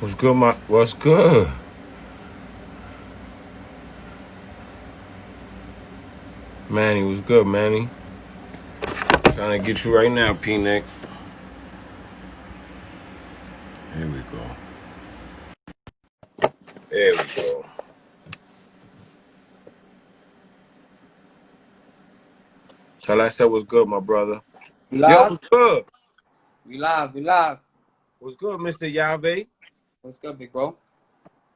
What's good, what's good? Manny, what's good, Manny? Trying to get you right now, P-Nick. Here we go. There we go. Tell I said what's good, my brother. We Yo, live? what's good? We live, we live. What's good, Mr. Yave? What's good, big bro?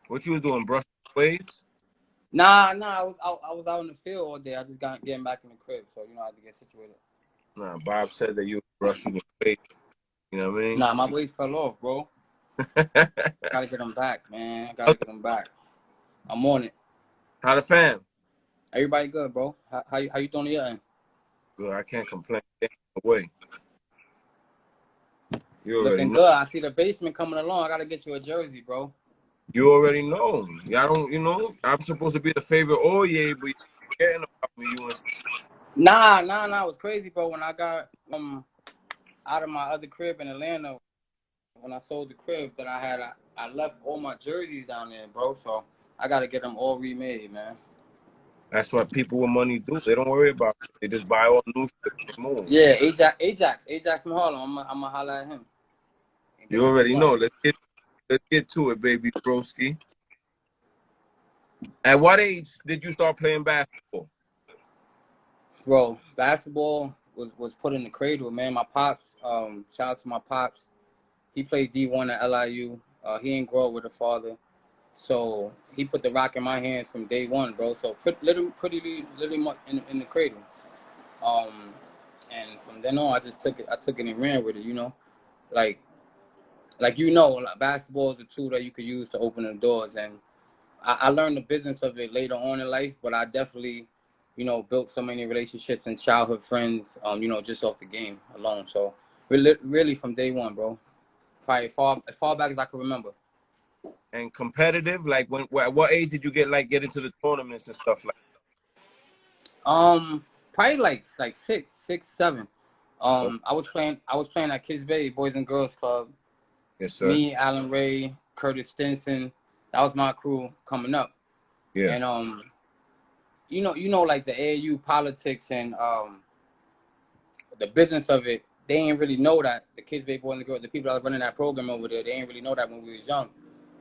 What you was doing, brushing waves? Nah, I was out in the field all day. I just got getting back in the crib, so I had to get situated. Nah, Bob said that you was brushing your waves. You know what I mean? Nah, my weight fell off, bro. Gotta get them back, man. Gotta get them back. I'm on it. How the fam? Everybody good, bro? How you doing your end? Good, I can't complain. Away. You already Looking know. good. I see the basement coming along. I gotta get you a jersey, bro. You already know. Y'all don't, I'm supposed to be the favorite all year, but you're getting about me, you and Nah. It was crazy, bro. When I got out of my other crib in Atlanta, when I sold the crib that I had, I left all my jerseys down there, bro. So I gotta get them all remade, man. that's what people with money do. They don't worry about it. They just buy all new shit and move. Yeah, Ajax from Harlem. I'm gonna holler at him and get You him what he already want. know. Let's get to it, baby broski. At what age did you start playing basketball? Bro, basketball was put in the cradle, man. My pops, shout out to my pops. He played D1 at LIU. He didn't grow up with a father, so he put the rock in my hands from day one, bro. So literally much in the cradle. Um, and from then on, I just took it. I took it and ran with it. Like like basketball is a tool that you could use to open the doors, and I learned the business of it later on in life, but I definitely, built so many relationships and childhood friends, just off the game alone. So really from day one, bro. Probably as far back as I can remember. And competitive? Like at what age did you get into the tournaments and stuff like Probably like six, seven. that? Oh, I was playing at Kids Bay Boys and Girls Club. yes, sir. Me, Alan Ray, Curtis Stinson. That was my crew coming up. Yeah. And like the AAU politics and the business of it, they ain't really know that the kids, baby boys and girls, the people that was running that program over there, they ain't really know that when we was young.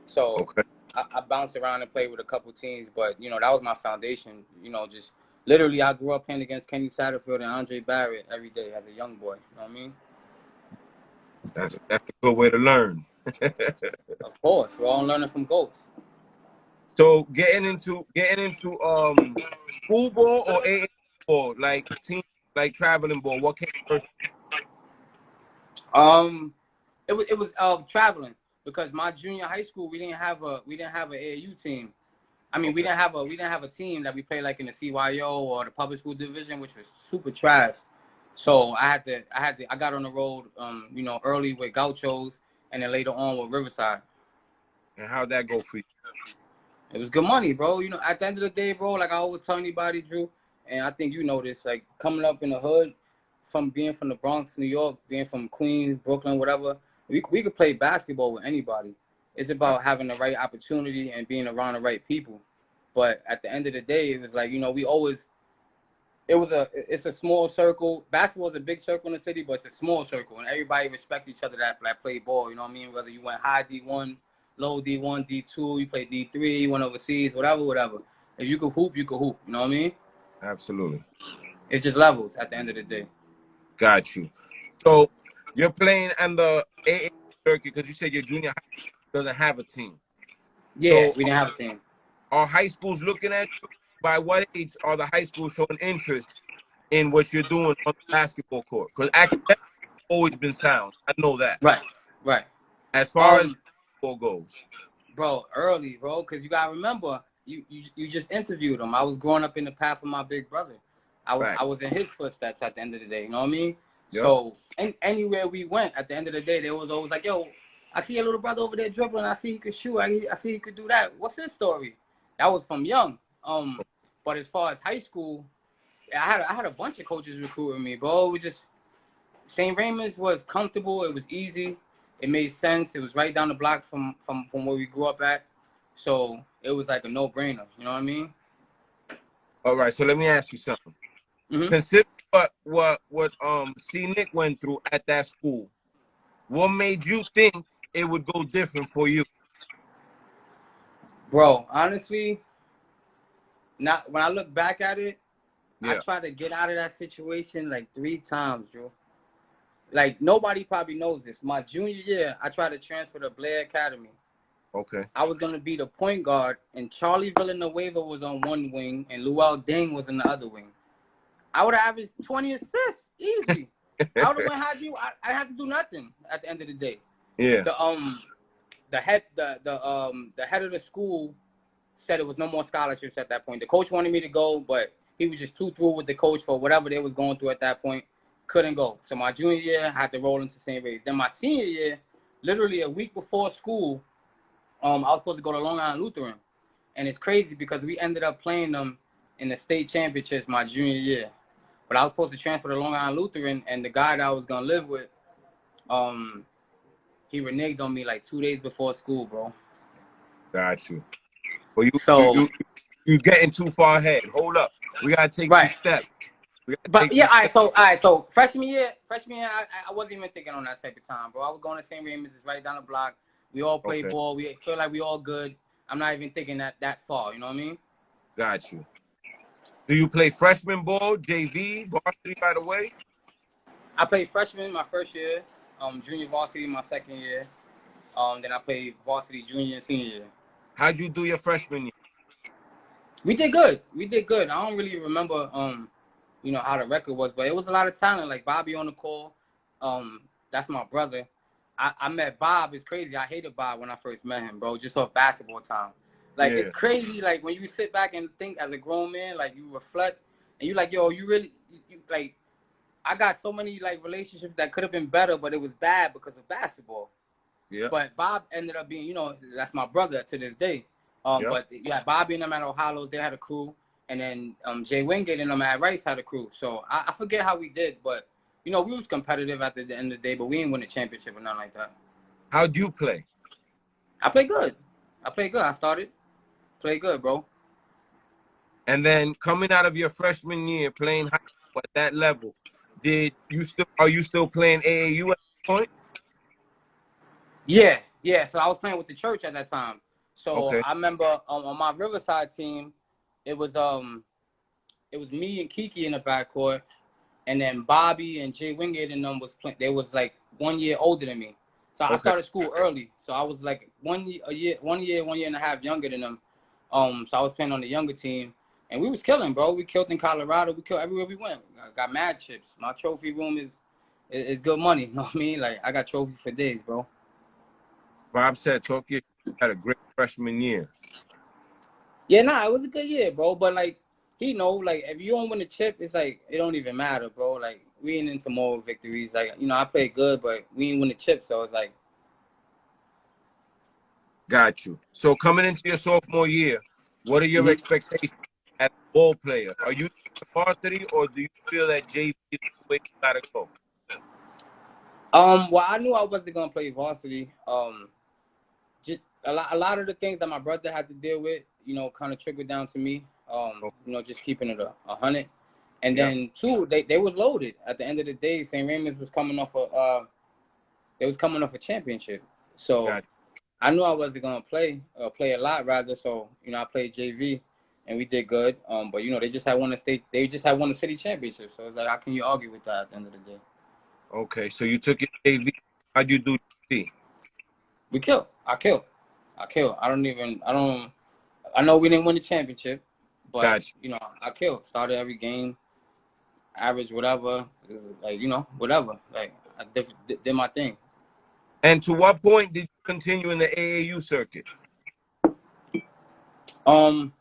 So Okay. I bounced around and played with a couple teams, but that was my foundation. Just literally, I grew up playing against Kenny Satterfield and Andre Barrett every day as a young boy. You know what I mean? That's a good way to learn. Of course, we're all learning from GOATs. So getting into school ball or AA ball, like team, like traveling ball. What came first? Um, it was traveling because my junior high school we didn't have an AAU team. I mean, Okay. we didn't have a team that we played like in the CYO or the public school division, which was super trash. So I got on the road, early with Gauchos, and then later on with Riverside. And how'd that go for you? It was good money, bro. At the end of the day, bro, like I always tell anybody, Drew, and I think you know this, like coming up in the hood, from being from the Bronx, New York, being from Queens, Brooklyn, whatever, we could play basketball with anybody. It's about having the right opportunity and being around the right people. But at the end of the day, it was like, we always it's a small circle. Basketball is a big circle in the city, but it's a small circle, and everybody respect each other that play ball. You know what I mean? Whether you went high D1, low D1, D2, you played D3, you went overseas, whatever. If you could hoop, you could hoop. You know what I mean? Absolutely. It's just levels at the end of the day. Got you. So you're playing on the AA circuit because you said your junior high school doesn't have a team. Yeah, So we didn't have a team. are high schools looking at you? By what age are the high schools showing interest in what you're doing on the basketball court? Because academics always been sound. I know that. Right, right. As far as Um, basketball goes. bro, early, bro, because you gotta remember, you just interviewed him. I was growing up in the path of my big brother. I was Fact. I was in his footsteps at the end of the day. You know what I mean? Yep. So anywhere we went, at the end of the day, they was always like, "Yo, I see your little brother over there dribbling. I see he could shoot. I see he could do that. What's his story?" That was from young. But as far as high school, I had a bunch of coaches recruiting me, bro. We just St. Raymond's was comfortable. It was easy. it made sense. It was right down the block from where we grew up at, so it was like a no-brainer. You know what I mean? All right. So let me ask you something. Consider what C Nick went through at that school. What made you think it would go different for you? Bro, honestly, not when I look back at it, I Yeah. tried to get out of that situation like 3 times, bro. Like, nobody probably knows this. My junior year, I tried to transfer to Blair Academy. Okay. I was going to be the point guard, and Charlie Villanueva was on one wing, and Luol Deng was in the other wing. I would have averaged 20 assists, easy. I would have went high. I had to do nothing at the end of the day. Yeah. The head of the school said it was no more scholarships at that point. The coach wanted me to go, but he was just too through with the coach for whatever they was going through at that point. Couldn't go. So my junior year, I had to roll into St. Ray's. Then my senior year, literally a week before school, I was supposed to go to Long Island Lutheran. And it's crazy because we ended up playing them in the state championships my junior year. But I was supposed to transfer to Long Island Lutheran, and the guy that I was going to live with, he reneged on me like 2 days before school, bro. Got you. Well, you getting too far ahead. Hold up. We got to take this step. But yeah, all right. So freshman year, I wasn't even thinking on that type of time, bro. I was going to St. Raymond's, it's right down the block. We all play ball. We feel like we all good. I'm not even thinking that far. You know what I mean? Got you. Do you play freshman ball, JV, varsity right away? I played freshman my first year, junior varsity my second year. Then I played varsity junior and senior year. How'd you do your freshman year? We did good. I don't really remember, how the record was, but it was a lot of talent. Like Bobby on the call. That's my brother. I met Bob. It's crazy. I hated Bob when I first met him, bro, just off basketball time. Like, it's crazy. Like, when you sit back and think as a grown man, like, you reflect, and you like, yo, you really, like, I got so many, like, relationships that could have been better, but it was bad because of basketball. Yeah. But Bob ended up being, that's my brother to this day. But, yeah, Bobby and them at Ohio, they had a crew. And then Jay Wingate and them at Rice had a crew. So, I forget how we did, but, we was competitive at the end of the day, but we didn't win a championship or nothing like that. How'd you play? I played good. I started. Played good, bro. And then coming out of your freshman year, playing high school at that level, are you still playing AAU at this point? Yeah. So I was playing with the church at that time. So I remember on my Riverside team, it was me and Kiki in the backcourt, and then Bobby and Jay Wingate and them was playing. They was like 1 year older than me. So I started school early. So I was like 1 year and a half younger than them. So I was playing on the younger team, and we was killing, bro. We killed in Colorado. We killed everywhere we went. I got mad chips. My trophy room is good money. You know what I mean? Like, I got trophies for days, bro. Bob said, you had a great freshman year. Yeah, it was a good year, bro. But, like, like, if you don't win the chip, it's like, it don't even matter, bro. Like, we ain't into more victories. Like, I played good, but we ain't win the chip, so it's like. Got you. So coming into your sophomore year, what are your expectations as a ball player? Are you varsity, or do you feel that JV is the way you gotta go? Well, I knew I wasn't gonna play varsity. Just a lot of the things that my brother had to deal with, kind of trickled down to me. Just keeping it 100. And then two, they was loaded. At the end of the day, St. Raymond's was coming off a championship. So I knew I wasn't gonna play a lot rather. So I played JV, and we did good. But they just had won a city championship. So it's like, how can you argue with that at the end of the day? Okay, so you took your JV. How'd you do JV? We killed. I killed. I know we didn't win the championship, but I killed. Started every game, average whatever, like whatever. Like, I did my thing. And to what point did you continue in the AAU circuit? I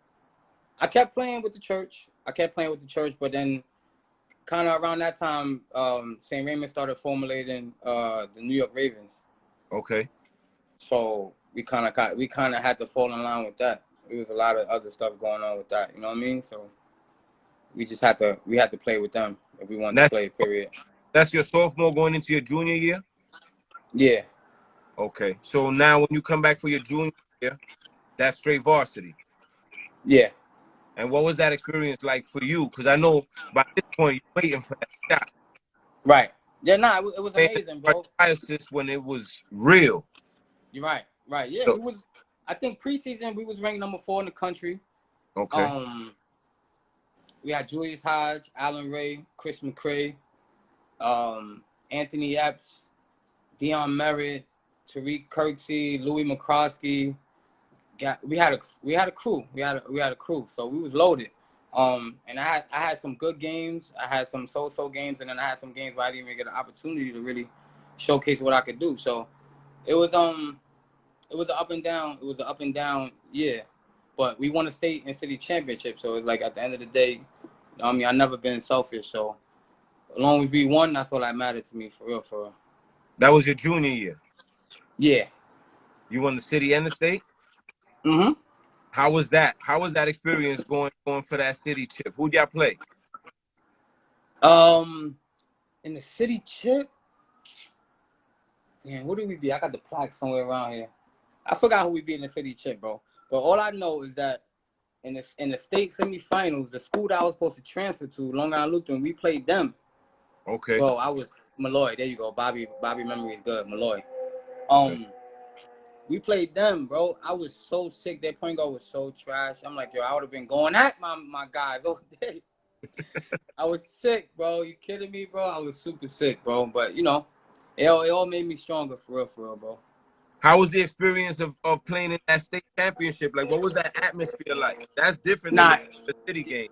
kept playing with the church. But then kind of around that time, St. Raymond started formulating the New York Ravens. Okay. So we kind of had to fall in line with that. There was a lot of other stuff going on with that. You know what I mean? So we had to play with them if we wanted to play. Period. That's your sophomore going into your junior year? Yeah. Okay. So now when you come back for your junior year, that's straight varsity. Yeah. And what was that experience like for you? Because I know by this point you're waiting for that shot. Right. Yeah, nah, it was amazing, bro. Assist when it was real. You're right. Right. Yeah, So, we was. I think preseason we was ranked number 4 in the country. Okay. We had Julius Hodge, Alan Ray, Chris McCray, Anthony Epps, Dion Merritt, Tariq Kirksey, Louis McCroskey. We had a crew. We had a crew. So we was loaded. And I had some good games. I had some so-so games, and then I had some games where I didn't even get an opportunity to really showcase what I could do. So it was an up and down. It was an up and down year. But we won a state and city championship. So it's like at the end of the day, you know, I mean, I've never been selfish. So as long as we won, that's all that mattered to me, for real, for real. That was your junior year? Yeah. You won the city and the state? Mm-hmm. How was that? How was that experience going for that city chip? Who'd y'all play? In the city chip, damn, who did we be? I got the plaque somewhere around here. I forgot who we beat in the city chip, bro. But all I know is that in the state semifinals, the school that I was supposed to transfer to, Long Island Lutheran, we played them. Okay. Bro, I was Malloy. There you go. Bobby memory is good. Malloy. Okay. We played them, bro. I was so sick. Their point guard was so trash. I'm like, yo, I would have been going at my guys all day. I was sick, bro. You kidding me, bro? I was super sick, bro. But, you know, it all made me stronger, for real, bro. How was the experience of playing in that state championship? Like, what was that atmosphere like? That's different than the city game.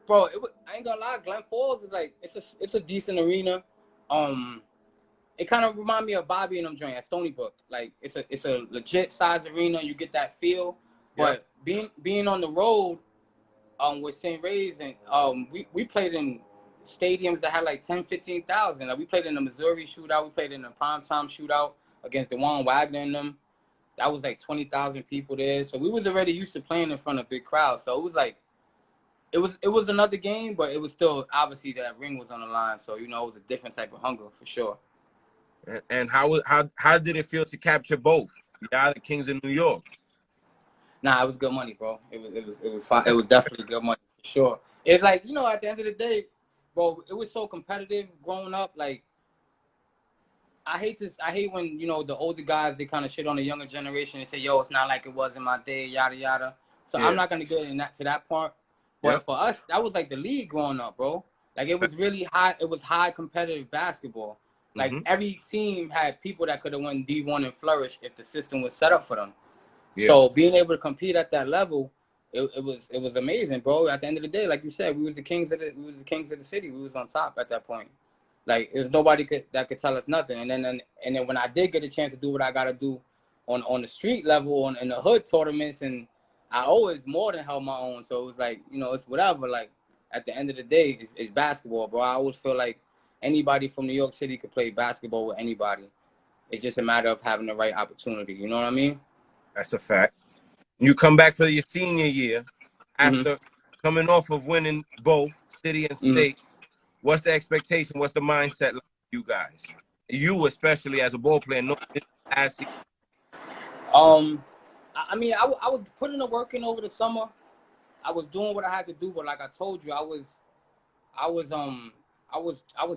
Bro, I ain't gonna lie. Glen Falls is like, it's a decent arena. It kind of remind me of Bobby and them joint at Stony Brook. Like it's a legit size arena. You get that feel. But being on the road, with St. Ray's, and we played in stadiums that had like 10, 15,000. Like we played in the Missouri shootout. We played in the primetime shootout against DeJuan Wagner and them. That was like 20,000 people there. So we was already used to playing in front of big crowds. So it was like, it was another game, but it was still obviously that ring was on the line. So, you know, it was a different type of hunger for sure. And how did it feel to capture both? Y'all the Kings of New York. Nah, it was good money, bro. It was definitely good money for sure. It's like, you know, at the end of the day, bro, it was so competitive growing up. Like, I hate when, you know, the older guys, they kind of shit on the younger generation and say, yo, it's not like it was in my day, yada yada. So I'm not gonna get to that part. But for us, that was like the league growing up, bro. Like it was really high. It was high competitive basketball. Like every team had people that could have won D1 and flourish if the system was set up for them. Yeah. So being able to compete at that level, it was amazing, bro. At the end of the day, like you said, we was the kings of the city. We was on top at that point. Like there's nobody that could tell us nothing. And then when I did get a chance to do what I gotta do on the street level, in the hood tournaments, and I always more than held my own. So it was like, you know, it's whatever. Like at the end of the day, it's basketball, bro. I always feel like anybody from New York City could play basketball with anybody. It's just a matter of having the right opportunity. You know what I mean? That's a fact. You come back for your senior year after coming off of winning both city and state. What's the expectation? What's the mindset like for you guys? You especially as a ball player. I mean, I was putting the work in over the summer. I was doing what I had to do, but like I told you, I was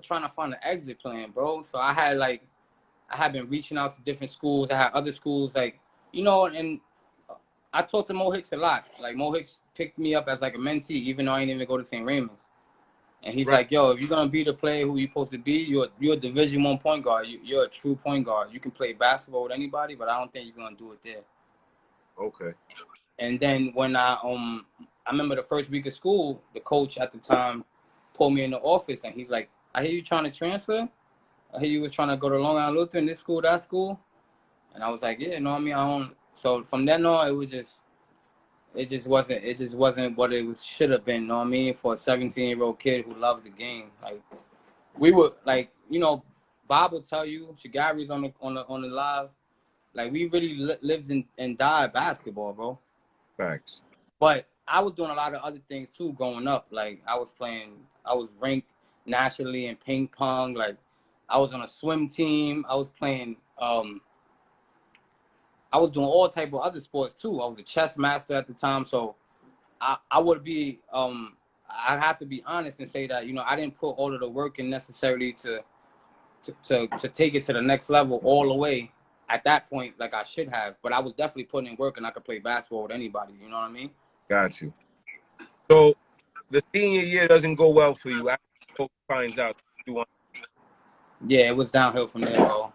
trying to find an exit plan, bro. So I had been reaching out to different schools. I had other schools, like, you know, and I talked to Mo Hicks a lot. Like Mo Hicks picked me up as like a mentee, even though I didn't even go to St. Raymond's. And he's like, yo, if you're gonna be the player who you're supposed to be, you're a Division I point guard. You're a true point guard. You can play basketball with anybody, but I don't think you're gonna do it there. Okay. And then when I remember the first week of school, the coach at the time pulled me in the office and he's like, I hear you trying to transfer. I hear you was trying to go to Long Island Lutheran, this school, that school. And I was like, yeah, you know what I mean? I don't. So from then on, it just wasn't what it should have been. You know what I mean? For a 17-year-old kid who loved the game, like we were like, you know, Bob will tell you, Shigari's on the live. Like we really lived and died basketball, bro. Thanks. But I was doing a lot of other things too growing up. Like I was ranked nationally in ping pong. Like I was on a swim team. I was playing I was doing all type of other sports too. I was a chess master at the time, so I would be I'd have to be honest and say that, you know, I didn't put all of the work in necessarily to take it to the next level all the way at that point like I should have. But I was definitely putting in work, and I could play basketball with anybody. You know what I mean? Got you. So the senior year doesn't go well for you after the coach finds out you want. Yeah, it was downhill from there, bro.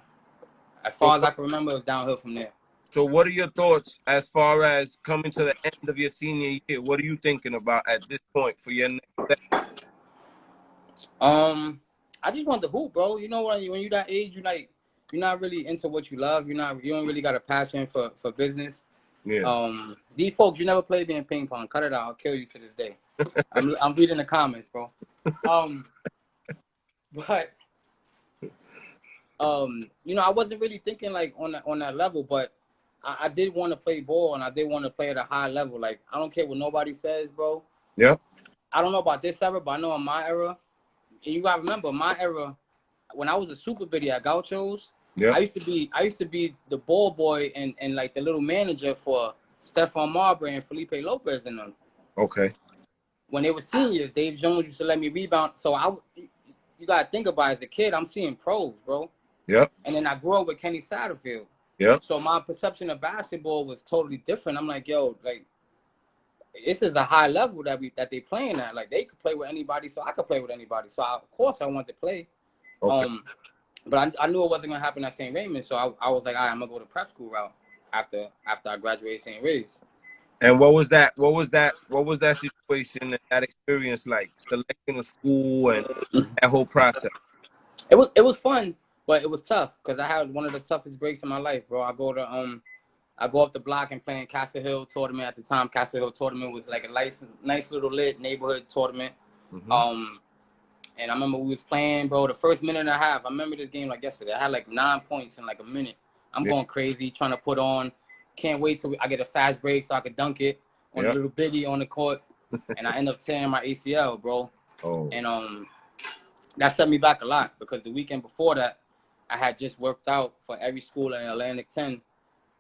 As So, far as I can remember, it was downhill from there. so what are your thoughts as far as coming to the end of your senior year? What are you thinking about at this point for your next step? I just want the hoop, bro. You know when you that age, you're not really into what you love. You don't really got a passion for business. Yeah. These folks, you never played me in ping pong. Cut it out. I'll kill you to this day. I'm reading the comments, bro. But you know, I wasn't really thinking like on that level, but I did want to play ball, and I did want to play at a high level. Like, I don't care what nobody says, bro. Yep. I don't know about this era, but I know in my era, and you gotta remember my era, when I was a super biddy at Gauchos, yep. I used to be the ball boy and like the little manager for Stephon Marbury and Felipe Lopez and them. Okay. When they were seniors, Dave Jones used to let me rebound. So you gotta think about it, as a kid, I'm seeing pros, bro. Yep. And then I grew up with Kenny Satterfield. Yep. So my perception of basketball was totally different. I'm like, yo, like, this is a high level that they playing at. Like, they could play with anybody, so I could play with anybody. So of course I wanted to play. Okay. But I knew it wasn't gonna happen at St. Raymond, so I was like, all right, I'm gonna go to prep school route after I graduated St. Ray's. And what was that situation and that experience like, selecting a school and that whole process? It was fun, but it was tough because I had one of the toughest breaks in my life, bro. I go up the block and play in Castle Hill tournament at the time. Castle Hill tournament was like a nice little lit neighborhood tournament. Mm-hmm. And I remember we was playing, bro, the first minute and a half. I remember this game like yesterday. I had like 9 points in like a minute. I'm going crazy, trying to put on. Can't wait till I get a fast break so I could dunk it on a little biddy on the court. And I end up tearing my ACL, bro. Oh. And that set me back a lot because the weekend before that, I had just worked out for every school in Atlantic 10.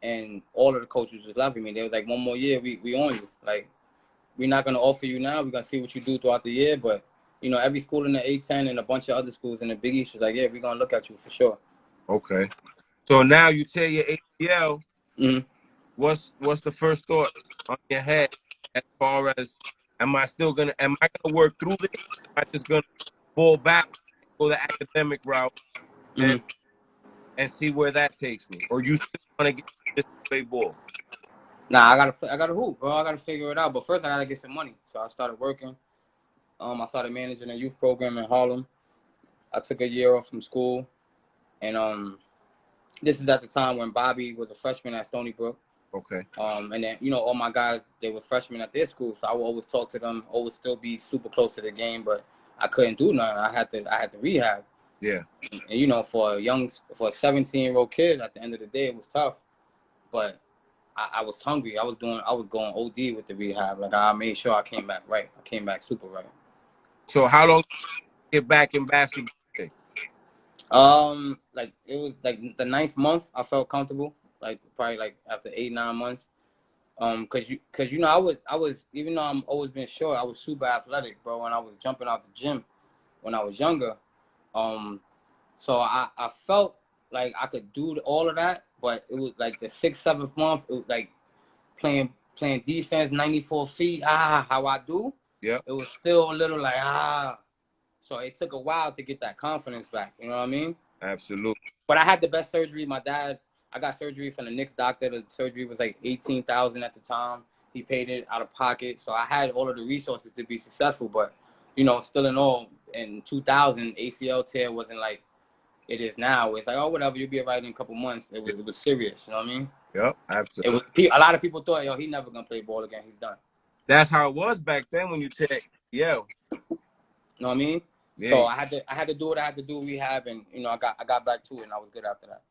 And all of the coaches was loving me. They was like, one more year, we on you. Like, we're not going to offer you now. We're going to see what you do throughout the year. But, you know, every school in the A10 and a bunch of other schools in the Big East was like, yeah, we're going to look at you for sure. Okay. So now you tear your ACL. Mm-hmm. What's the first thought on your head as far as, am I gonna work through this? Am I just gonna fall back, go the academic route, and see where that takes me? Or you still want to get just play ball? Nah, I gotta hoop, bro. I gotta figure it out. But first I gotta get some money. So I started working. I started managing a youth program in Harlem. I took a year off from school. And this is at the time when Bobby was a freshman at Stony Brook. Okay. And then, you know, all my guys, they were freshmen at their school, so I would always talk to them, always still be super close to the game, but I couldn't do nothing. I had to rehab. Yeah. And you know, for a 17-year-old kid, at the end of the day, it was tough. But I was hungry. I was going OD with the rehab. Like, I made sure I came back right. I came back super right. So how long did you get back in basketball? Like, it was like the 9th month I felt comfortable. Like, probably like after 8-9 months. Cause you know, I was even though I'm always been short, I was super athletic, bro, when I was jumping out the gym when I was younger. So I felt like I could do all of that, but it was like the 6th, 7th month, it was like playing defense 94 feet, how I do. Yeah. It was still a little like, So it took a while to get that confidence back, you know what I mean? Absolutely. But I had the best surgery. I got surgery from the Knicks doctor. The surgery was like $18,000 at the time. He paid it out of pocket. So I had all of the resources to be successful. But, you know, still in all, in 2000, ACL tear wasn't like it is now. It's like, oh, whatever, you'll be all right in a couple months. It was serious, you know what I mean? Yep, absolutely. A lot of people thought, yo, he's never going to play ball again. He's done. That's how it was back then when you take, You know what I mean? Yeah. So I had to do what I had to do, rehab, and, you know, I got back to it, and I was good after that.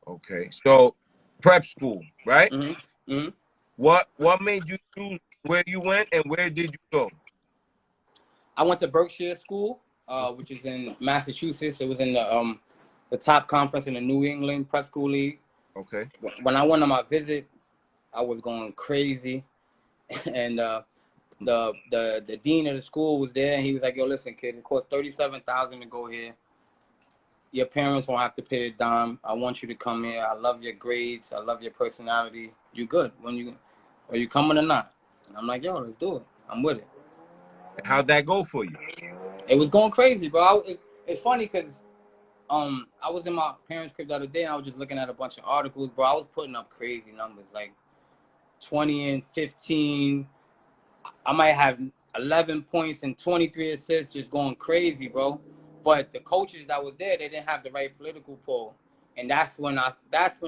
Okay, so prep school, right? Mm-hmm. Mm-hmm. What made you choose where you went and where did you go? I went to Berkshire School, which is in Massachusetts. It was in the top conference in the New England Prep School League. Okay. When I went on my visit, I was going crazy, and the dean of the school was there, and he was like, "Yo, listen, kid, it costs $37,000 to go here. Your parents won't have to pay a dime. I want you to come here. I love your grades. I love your personality. You good? Are you coming or not?" And I'm like, "Yo, let's do it. I'm with it." How'd that go for you? It was going crazy, bro. It's funny because I was in my parents' crib the other day, and I was just looking at a bunch of articles, bro. I was putting up crazy numbers, like 20 and 15. I might have 11 points and 23 assists, just going crazy, bro. But the coaches that was there, they didn't have the right political pull, and that's when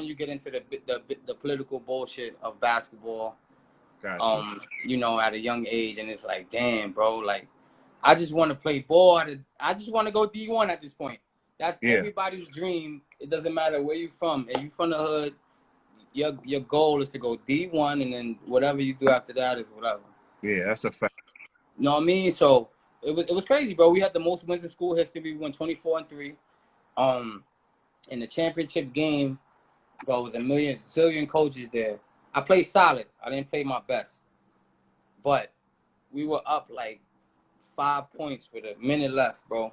you get into the political bullshit of basketball. Gotcha. You know, at a young age, and it's like, damn, bro, like I just want to play ball. I just want to go D1 at this point. That's everybody's dream. It doesn't matter where you're from. If you're from the hood, your goal is to go D1, and then whatever you do after that is whatever. Yeah, that's a fact. You know what I mean? So it was crazy, bro. We had the most wins in school history. We won 24-3. In the championship game, bro, it was a zillion coaches there. I played solid. I didn't play my best, but we were up like 5 points with a minute left, bro.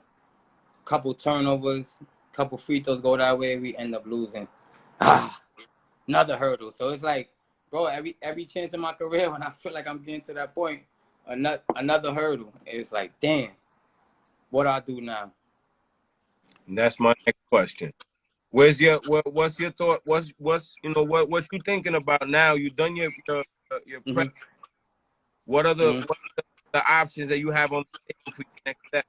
Couple turnovers, couple free throws go that way. We end up losing. Another hurdle. So it's like, bro, every chance in my career when I feel like I'm getting to that point, another hurdle. It's like, damn, what do I do now? And that's my next question. What's your thought? What's what you thinking about now? You done your prep. What are the options that you have on the table for your next step?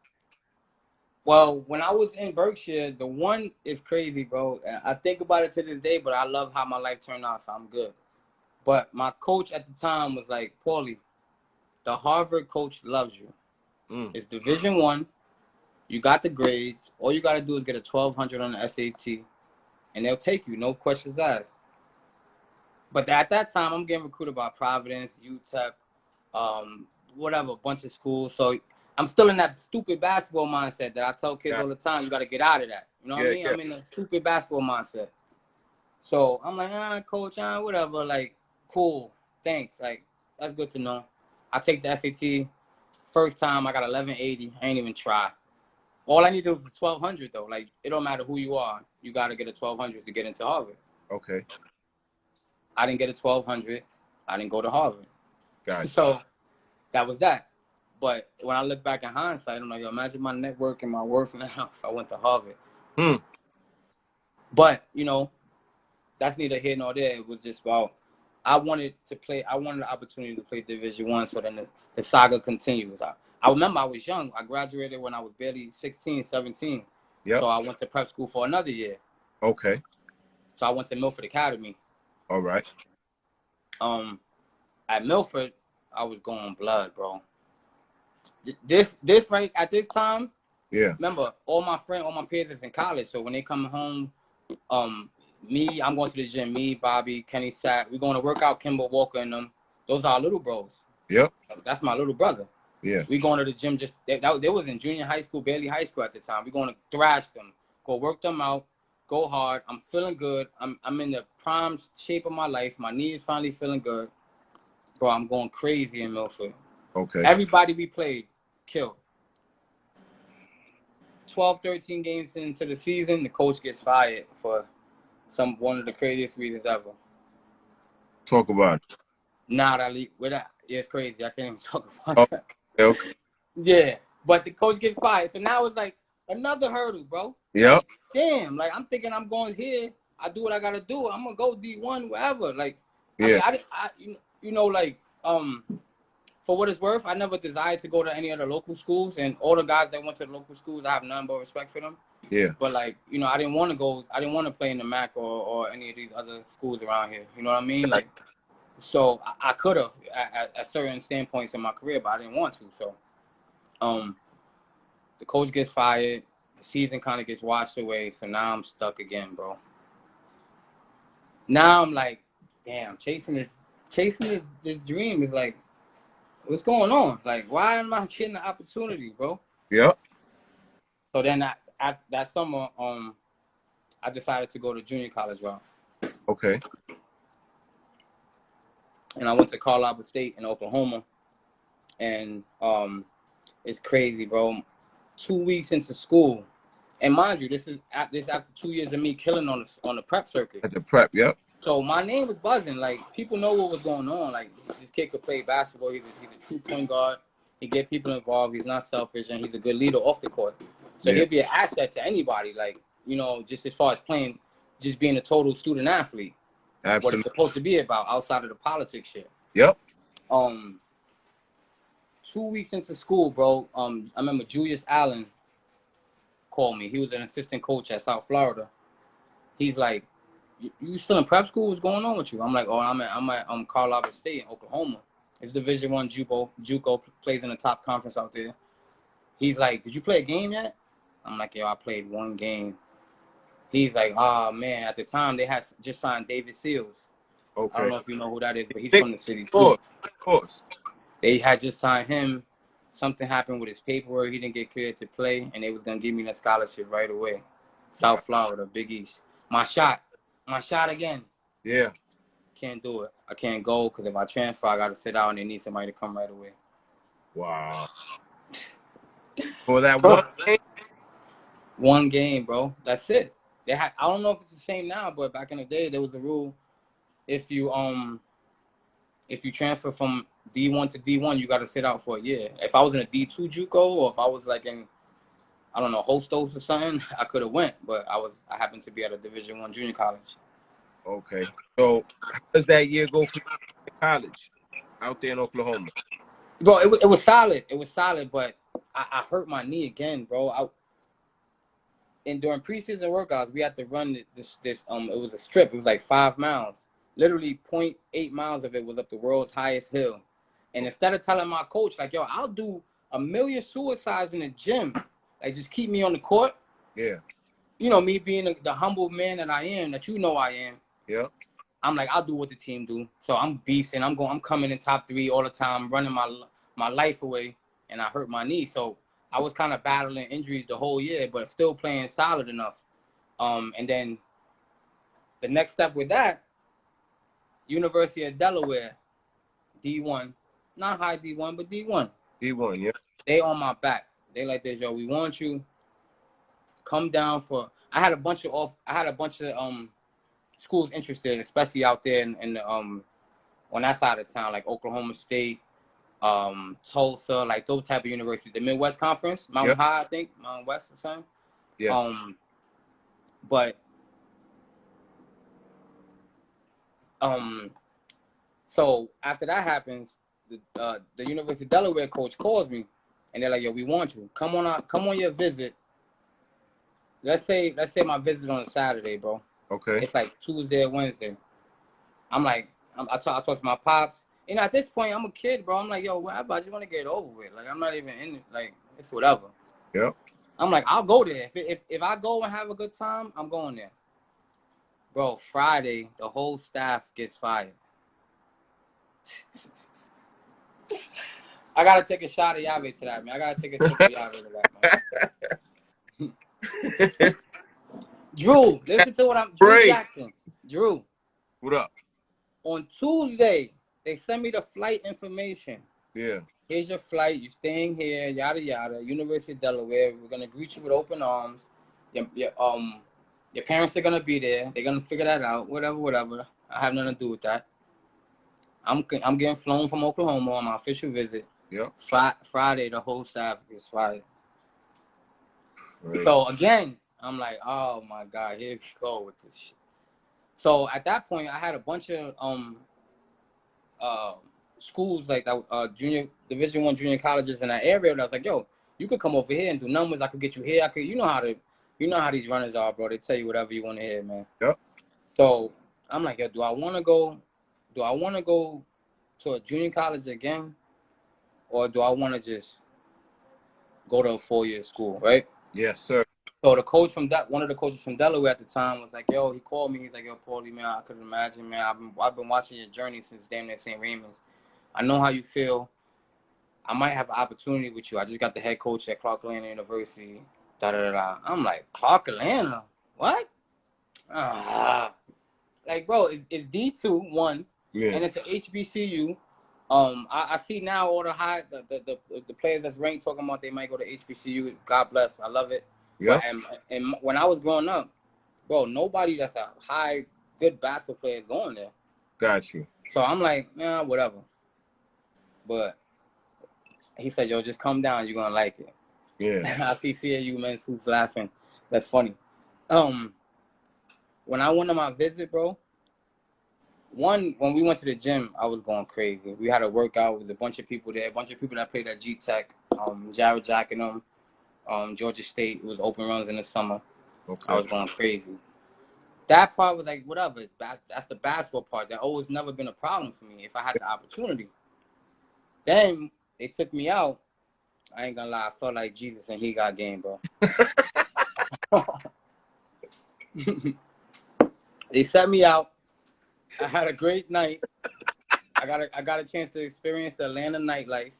Well, when I was in Berkshire, the one is crazy, bro. I think about it to this day, but I love how my life turned out, so I'm good. But my coach at the time was like, "Paulie, the Harvard coach loves you. It's Division I. You got the grades. All you got to do is get a 1,200 on the SAT, and they'll take you, no questions asked." But at that time, I'm getting recruited by Providence, UTEP, whatever, a bunch of schools. So I'm still in that stupid basketball mindset that I tell kids all the time, you got to get out of that. You know what I mean? Yeah. I'm in a stupid basketball mindset. So I'm like, coach, whatever. Like, cool, thanks. Like, that's good to know. I take the SAT. First time, I got 1180. I ain't even try. All I need to do is 1,200, though. Like, it don't matter who you are. You got to get a 1,200 to get into Harvard. Okay. I didn't get a 1,200. I didn't go to Harvard. Gotcha. So that was that. But when I look back in hindsight, I'm like, yo, imagine my network and my worth now if I went to Harvard. But, you know, that's neither here nor there. It was just about, I wanted the opportunity to play Division I, so then the saga continues. I remember I was young. I graduated when I was barely 16, 17. Yep. So I went to prep school for another year. Okay. So I went to Milford Academy. All right. At Milford, I was going blood, bro. This right at this time. Yeah. Remember, all my peers is in college, so when they come home, I'm going to the gym. Me, Bobby, Kenny Sack, we're going to work out. Kimber Walker and them. Those are our little bros. Yep. That's my little brother. Yeah. We going to the gym. Just they was in junior high school, barely high school at the time. We going to thrash them, go work them out, go hard. I'm feeling good. I'm in the prime shape of my life. My knee is finally feeling good, bro. I'm going crazy in Milford. Okay. Everybody we played killed. 12, 13 games into the season, the coach gets fired for one of the craziest reasons ever. Talk about it. Yeah, it's crazy. I can't even talk about that. Okay. Yeah, but the coach gets fired. So now it's like another hurdle, bro. Yep. Like, damn, like I'm thinking I'm going here. I do what I got to do. I'm going to go D1, wherever. Like, yeah. I mean, for what it's worth, I never desired to go to any other local schools, and all the guys that went to the local schools, I have none but respect for them. Yeah. But like, I didn't want to go. I didn't want to play in the MAC or any of these other schools around here. You know what I mean? Like, so I could have at certain standpoints in my career, but I didn't want to. So, the coach gets fired. The season kind of gets washed away. So now I'm stuck again, bro. Now I'm like, damn, chasing this dream is like, what's going on? Like, why am I getting the opportunity, bro? Yep. So then that summer, I decided to go to junior college route. Okay. And I went to Carlisle State in Oklahoma. And it's crazy, bro. 2 weeks into school, and mind you, this is after 2 years of me killing on the prep circuit. At the prep, yep. So my name was buzzing. Like, people know what was going on. Like, this kid could play basketball. He's a true point guard. He get people involved. He's not selfish, and he's a good leader off the court. So he'll be an asset to anybody. Like, you know, just as far as playing, just being a total student athlete. Absolutely. What it's supposed to be about outside of the politics shit. Yep. 2 weeks into school, bro. I remember Julius Allen called me. He was an assistant coach at South Florida. He's like, "You still in prep school? What's going on with you?" I'm like, "Oh, I'm at Carlisle State in Oklahoma. It's Division I JUCO, plays in the top conference out there." He's like, "Did you play a game yet?" I'm like, "Yo, I played one game." He's like, "Oh man, at the time they had just signed David Seals. Okay. I don't know if you know who that is, but he's from the city too. Of course. They had just signed him. Something happened with his paperwork. He didn't get cleared to play, and they was gonna give me that scholarship right away. South Florida, Big East. My shot again. Yeah. Can't do it. I can't go because if I transfer, I gotta sit out, and they need somebody to come right away. Wow. For that one game? One game, bro. That's it. I don't know if it's the same now, but back in the day, there was a rule. If you transfer from D1 to D1, you got to sit out for a year. If I was in a D2 JUCO, or if I was like in, I don't know, Hostos or something, I could have went. But I happened to be at a Division I junior college. Okay. So how does that year go for college out there in Oklahoma? Bro, it was solid. It was solid, but I hurt my knee again, bro. And during preseason workouts, we had to run this. It was a strip. It was like 5 miles. Literally 0.8 miles of it was up the world's highest hill. And instead of telling my coach, like, "Yo, I'll do 1,000,000 suicides in the gym. Like, just keep me on the court." Yeah. You know, me being the humble man that I am, that you know I am. Yeah. I'm like, I'll do what the team do. So I'm beasting. I'm coming in top 3 all the time, running my life away, and I hurt my knee. So I was kind of battling injuries the whole year, but still playing solid enough. And then the next step with that, University of Delaware, D1, not high D1, but D1. D1, yeah. They on my back. They like this, "Yo, we want you. Come down for." I had a bunch of schools interested, especially out there in the on that side of town, like Oklahoma State, Tulsa, like those type of universities. The Midwest Conference, Mountain High, I think, Mountain West or something. Yes. But so after that happens, the University of Delaware coach calls me, and they're like, "Yo, we want you. Come on your visit." Let's say my visit on a Saturday, bro. Okay. It's like Tuesday or Wednesday. I'm like, I talked to my pops. And at this point, I'm a kid, bro. I'm like, "Yo, whatever. I just want to get it over with. Like, I'm not even in it. Like, it's whatever." Yeah. I'm like, I'll go there. If I go and have a good time, I'm going there. Bro, Friday, the whole staff gets fired. I gotta take a shot of Yahweh to that, man. I gotta take a sip of Yahweh to that, man. Drew, listen to what Drew Jackson. Drew. What up? On Tuesday, they sent me the flight information. Yeah. Here's your flight. You're staying here, yada, yada. University of Delaware. We're going to greet you with open arms. Your parents are going to be there. They're going to figure that out. Whatever. I have nothing to do with that. I'm getting flown from Oklahoma on my official visit. Yeah. Friday, the whole staff gets fired. Right. So, again, I'm like, oh, my God, here we go with this shit. So, at that point, I had a bunch of schools like that, Division I junior colleges in that area. And I was like, "Yo, you could come over here and do numbers. I could get you here. You know how these runners are, bro. They tell you whatever you want to hear, man." Yep. So I'm like, "Yo, do I want to go to a junior college again, or do I want to just go to a 4-year school, right?" Yes, sir. So one of the coaches from Delaware at the time was like, "Yo," he called me. He's like, "Yo, Paulie, man, I couldn't imagine, man. I've been watching your journey since damn near St. Raymond's. I know how you feel. I might have an opportunity with you. I just got the head coach at Clark Atlanta University. Da da da da." I'm like, "Clark Atlanta? What?" like, bro, it's D2 1, and it's an HBCU. I see now all the players that's ranked talking about they might go to HBCU. God bless, I love it. Yeah. But and when I was growing up, bro, nobody that's a good basketball player is going there. Got you. So I'm like, nah, whatever. But he said, yo, just come down, you're gonna like it. Yeah. I see CAU men's hoops laughing. That's funny. When I went on my visit, bro, when we went to the gym, I was going crazy. We had a workout with a bunch of people there, a bunch of people that played at G-Tech, Jared Jack and them, Georgia State. It was open runs in the summer. Okay. I was going crazy. That part was like, whatever. That's the basketball part. That always never been a problem for me if I had the opportunity. Then they took me out. I ain't gonna lie, I felt like Jesus and he got game, bro. They set me out. I had a great night. I got a chance to experience the Atlanta nightlife.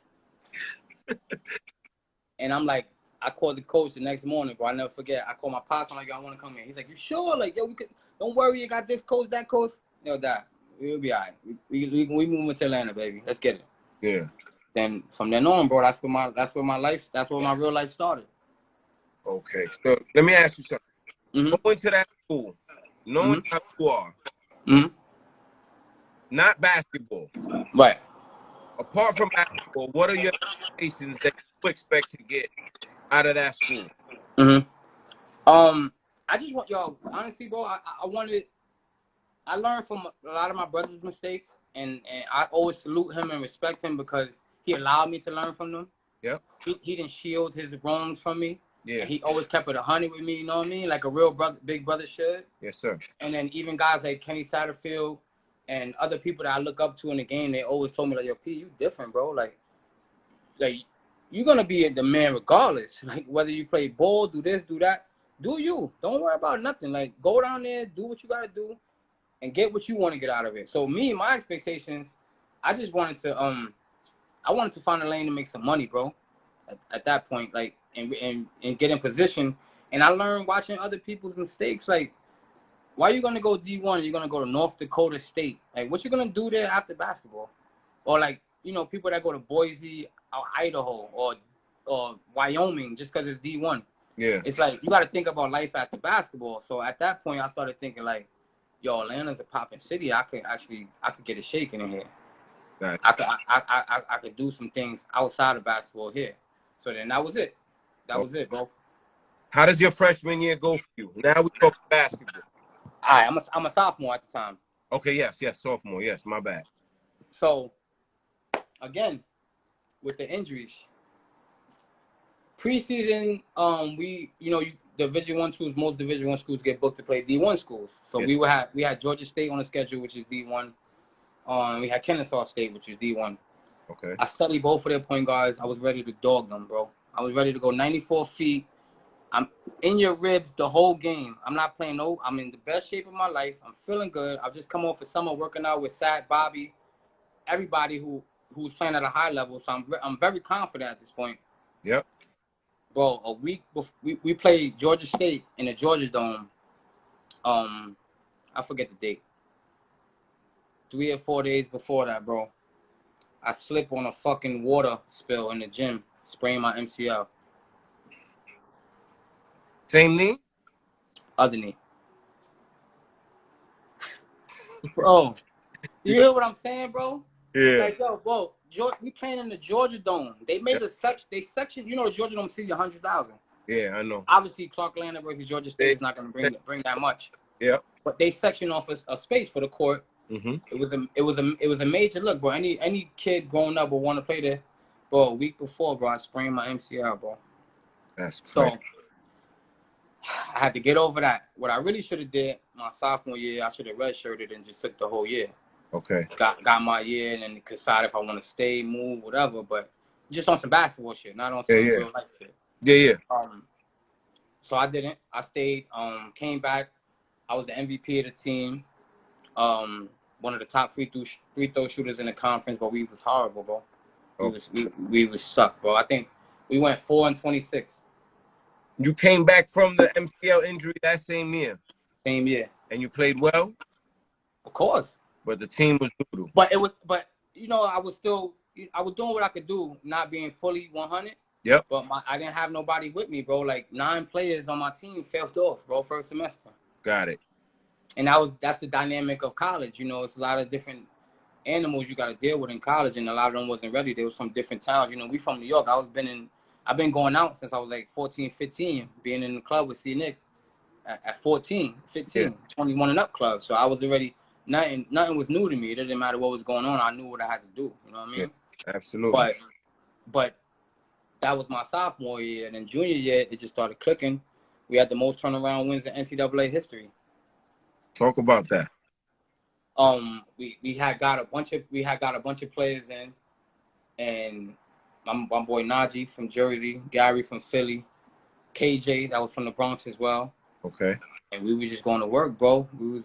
And I'm like, I called the coach the next morning, bro. I never forget. I called my pops. I'm like, yo, I want to come in. He's like, you sure? Like, yo, we could. Don't worry, you got this coach, that coach. Yo, Dad, we'll be all right. We moving to Atlanta, baby. Let's get it. Yeah. Then from then on, bro, that's where my real life started. Okay, so let me ask you something. Going to that school, knowing how you are, not basketball. Right. Apart from basketball, what are your expectations that you expect to get out of that school? I just want, yo, honestly, bro, I learned from a lot of my brother's mistakes, and I always salute him and respect him because he allowed me to learn from them. Yeah. He didn't shield his wrongs from me. Yeah. And he always kept it 100 with me, you know what I mean? Like a real brother, big brother should. Yes, sir. And then even guys like Kenny Satterfield and other people that I look up to in the game, they always told me, like, yo, P, you different, bro. Like you're going to be the man regardless. Like, whether you play ball, do this, do that, do you. Don't worry about nothing. Like, go down there, do what you got to do, and get what you want to get out of it. So me, my expectations, I just wanted to find a lane to make some money, bro. At that point, like, and get in position. And I learned watching other people's mistakes. Like, why are you gonna go D1? You're gonna go to North Dakota State. Like, what you gonna do there after basketball? Or like, you know, people that go to Boise or Idaho or Wyoming just because it's D1. Yeah. It's like you got to think about life after basketball. So at that point, I started thinking like, yo, Atlanta's a popping city. I could get it shaking in here. Gotcha. I could do some things outside of basketball here. So then that was it. That was it, bro. How does your freshman year go for you? Now we talk basketball. All right, I'm a sophomore at the time. Okay, yes, sophomore. Yes, my bad. So, again, with the injuries, preseason, Division I schools, most Division I schools get booked to play D1 schools. So yeah. we had Georgia State on the schedule, which is D1. We had Kennesaw State, which is D1. Okay. I studied both of their point guards. I was ready to dog them, bro. I was ready to go 94 feet. I'm in your ribs the whole game. I'm not playing I'm in the best shape of my life. I'm feeling good. I've just come off of summer working out with Sad Bobby, everybody who's playing at a high level. So I'm very confident at this point. Yep. Bro, a week before we played Georgia State in the Georgia Dome. I forget the date. 3 or 4 days before that, bro, I slipped on a fucking water spill in the gym, spraying my MCL. Same knee? Other knee. Bro, you hear what I'm saying, bro? Yeah. Like, yo, bro, we playing in the Georgia Dome. They made a section. You know, the Georgia Dome city 100,000. Yeah, I know. Obviously, Clark Atlanta versus Georgia State is not going to bring that much. Yeah. But they sectioned off a space for the court. It was a major look, bro. Any kid growing up would want to play there. Bro, a week before, bro, I sprained my MCL, bro. That's crazy. So I had to get over that. What I really should have did my sophomore year, I should have redshirted and just took the whole year. Okay. Got my year and then decide if I want to stay, move, whatever. But just on some basketball shit, not on some real life shit. Yeah. So I didn't. I stayed. Came back. I was the MVP of the team. One of the top free throw shooters in the conference, but we was horrible, bro. We was suck, bro. I think we went 4-26. You came back from the MCL injury that same year? Same year. And you played well? Of course. But the team was noodle. But you know, I was doing what I could do, not being fully 100. Yep. But I didn't have nobody with me, bro. Like 9 players on my team failed off, bro, first semester. Got it. And that's the dynamic of college. You know, it's a lot of different animals you got to deal with in college, and a lot of them wasn't ready. They was from different towns. You know, we from New York. I've been going out since I was like 14, 15, being in the club with C. Nick at 14, 15, yeah. 21 and up club. So I was already, nothing was new to me. It didn't matter what was going on. I knew what I had to do. You know what I mean? Yeah, absolutely. But that was my sophomore year. And then junior year, it just started clicking. We had the most turnaround wins in NCAA history. Talk about that. We had got a bunch of players in, and my boy Najee from Jersey, Gary from Philly, KJ that was from the Bronx as well. Okay. And we was just going to work, bro. We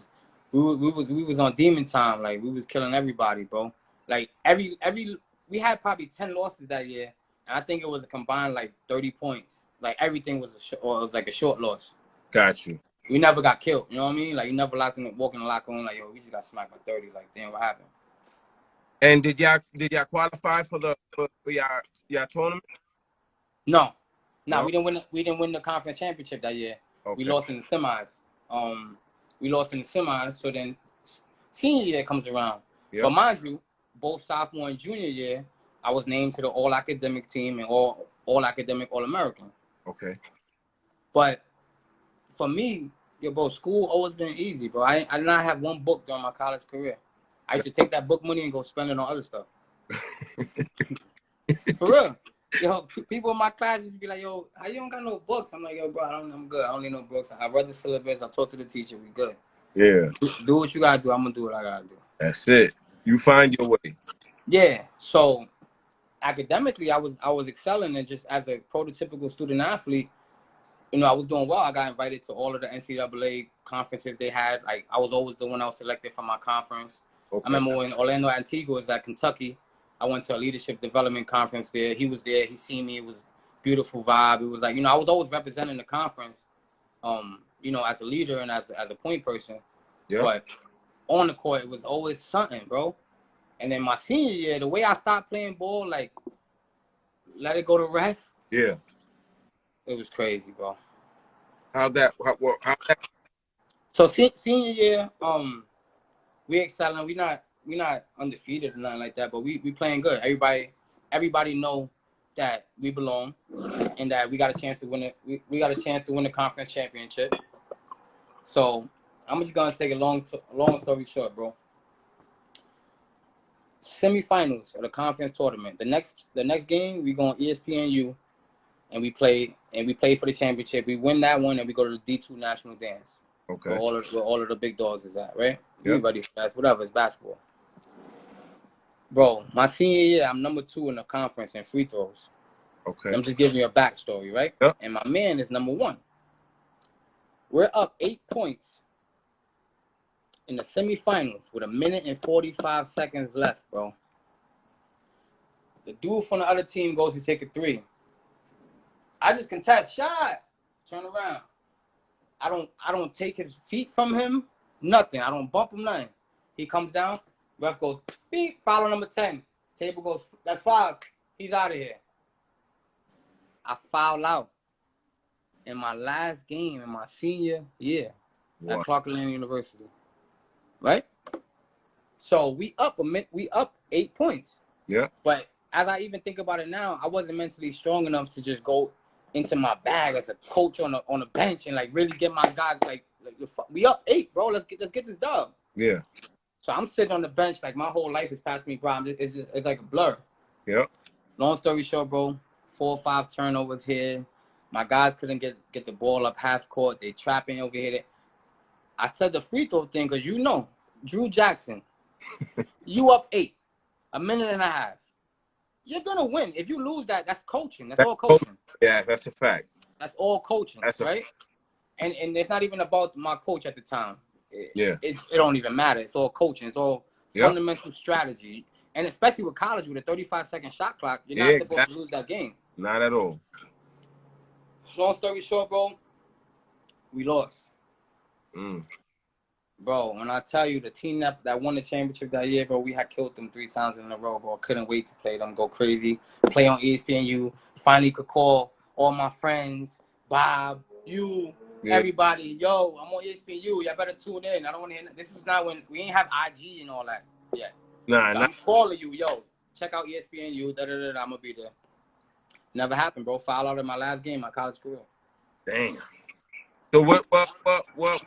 was on demon time. Like we was killing everybody, bro. Like we had probably 10 losses that year, and I think it was a combined like 30 points. Like everything was it was like a short loss. Got you. We never got killed, you know what I mean? Like you never walk in the locker room like, yo, we just got smacked by 30. Like, damn, what happened? And did y'all qualify for y'all tournament? No. We didn't win the conference championship that year. Okay. We lost in the semis. So then senior year comes around. Yep. But mind you, both sophomore and junior year, I was named to the all academic team and all academic All-American. Okay. But for me, bro, school always been easy, bro. I did not have one book during my college career. I used to take that book money and go spend it on other stuff. For real. Yo, people in my class used to be like, yo, how you don't got no books? I'm like, yo, bro, I'm good. I don't need no books. I read the syllabus. I talked to the teacher. We good. Yeah. Do what you got to do. I'm going to do what I got to do. That's it. You find your way. Yeah. So academically, I was excelling, and just as a prototypical student athlete, you know, I was doing well. I got invited to all of the NCAA conferences they had. Like, I was always the one that was selected for my conference. Okay. I remember when Orlando Antigua was at Kentucky, I went to a leadership development conference there. He was there. He seen me. It was a beautiful vibe. It was like, you know, I was always representing the conference, you know, as a leader and as a point person. Yeah. But on the court, it was always something, bro. And then my senior year, the way I stopped playing ball, like, let it go to rest. Yeah. It was crazy, bro. How that? So senior year, we excelling. We not undefeated or nothing like that, but we playing good. Everybody know that we belong and that we got a chance to win it. We got a chance to win the conference championship. So I'm just gonna take a long story short, bro. Semifinals of the conference tournament. The next game we go on ESPNU. And we play for the championship. We win that one, and we go to the D2 national dance. Okay. Where all of the big dogs is at, right? Yep. Everybody, that's whatever. It's basketball. Bro, my senior year, I'm number 2 in the conference in free throws. Okay. I'm just giving you a backstory, right? Yep. And my man is number 1. We're up 8 points in the semifinals with 1 minute and 45 seconds left, bro. The dude from the other team goes to take a 3. I just contest shot, turn around. I don't take his feet from him, nothing. I don't bump him, nothing. He comes down, ref goes, beep, foul number 10. Table goes, that's 5. He's out of here. I foul out in my last game in my senior year at Clarkland University. Right? So we up 8 points. Yeah. But as I even think about it now, I wasn't mentally strong enough to just go into my bag as a coach on a bench and like really get my guys like we up 8, bro. Let's get this dub. Yeah. So I'm sitting on the bench like my whole life has passed me by. It's like a blur. Yep. Long story short, bro, 4 or 5 turnovers here. My guys couldn't get the ball up half court. They trapping over here. I said the free throw thing because you know, Drew Jackson, you up 8, 1.5 minutes. You're gonna win. If you lose that's coaching. That's all coaching. Yeah, that's a fact. That's all coaching. Right? And it's not even about my coach at the time. It don't even matter. It's all coaching. It's all fundamental strategy. And especially with college, with a 35-second shot clock, you're not supposed to lose that game. Not at all. Long story short, bro, we lost. Bro, when I tell you the team that won the championship that year, bro, we had killed them 3 times in a row, bro. Couldn't wait to play them, go crazy, play on ESPNU. Finally could call all my friends, Bob, you, everybody. Yo, I'm on ESPNU. Y'all better tune in. I don't want to hear. This is not when we ain't have IG and all that yet. Nah, so I'm calling you, yo. Check out ESPNU. I'm gonna be there. Never happened, bro. Fouled out in my last game, my college career. Damn. So what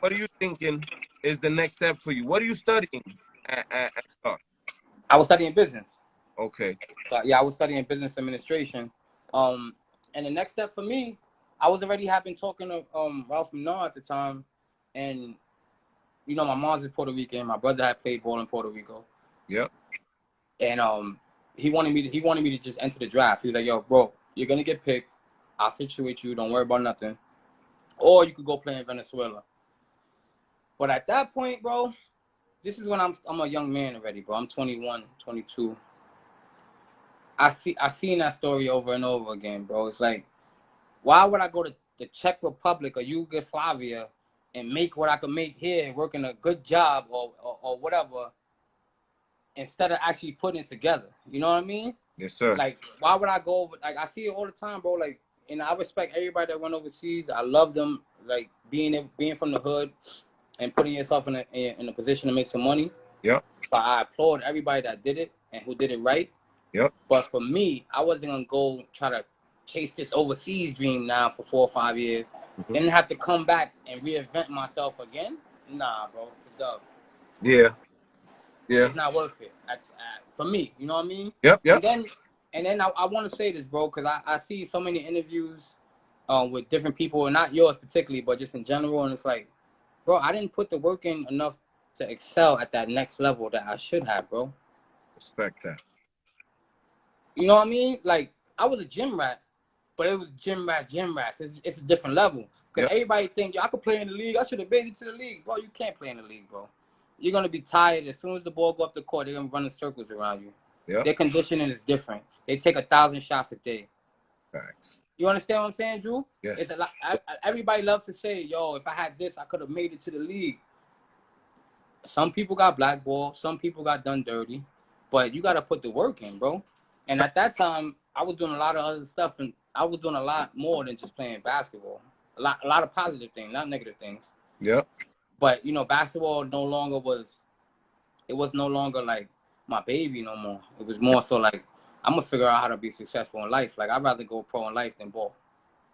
are you thinking is the next step for you? What are you studying at Clark? I was studying business. Okay. Yeah, I was studying business administration. And the next step for me, I was already having talking to Ralph Menard at the time, and you know my mom's in Puerto Rican. My brother had played ball in Puerto Rico. Yep. And he wanted me to just enter the draft. He was like, "Yo, bro, you're gonna get picked. I'll situate you. Don't worry about nothing. Or you could go play in Venezuela." But at that point, bro, this is when I'm a young man already, bro. I'm 21, 22. I seen that story over and over again, bro. It's like, why would I go to the Czech Republic or Yugoslavia and make what I could make here, working a good job or whatever, instead of actually putting it together? You know what I mean? Yes, sir. Like, why would I go over? Like, I see it all the time, bro. Like, and I respect everybody that went overseas. I love them. Like, being from the hood and putting yourself in a position to make some money. Yep. So I applaud everybody that did it and who did it right. Yep. But for me, I wasn't gonna go try to chase this overseas dream now for 4 or 5 years, then have to come back and reinvent myself again. Nah, bro, it's dub. Yeah. Yeah. It's not worth it for me. You know what I mean? Yep. Yep. And then I want to say this, bro, because I see so many interviews with different people, and not yours particularly, but just in general, and it's like, bro, I didn't put the work in enough to excel at that next level that I should have, bro. Respect that. You know what I mean? Like, I was a gym rat, but it was gym rats. It's a different level. Because everybody think, yo, I could play in the league. I should have made it to the league. Bro, you can't play in the league, bro. You're going to be tired. As soon as the ball go up the court, they're going to run in circles around you. Yep. Their conditioning is different. They take 1,000 shots a day. Facts. You understand what I'm saying, Drew? Yes. It's a lot. Everybody loves to say, yo, if I had this, I could have made it to the league. Some people got blackballed. Some people got done dirty. But you got to put the work in, bro. And at that time, I was doing a lot of other stuff, and I was doing a lot more than just playing basketball. A lot of positive things, not negative things. Yep. But, you know, basketball was no longer like my baby no more. It was more so like, I'm going to figure out how to be successful in life. Like, I'd rather go pro in life than ball.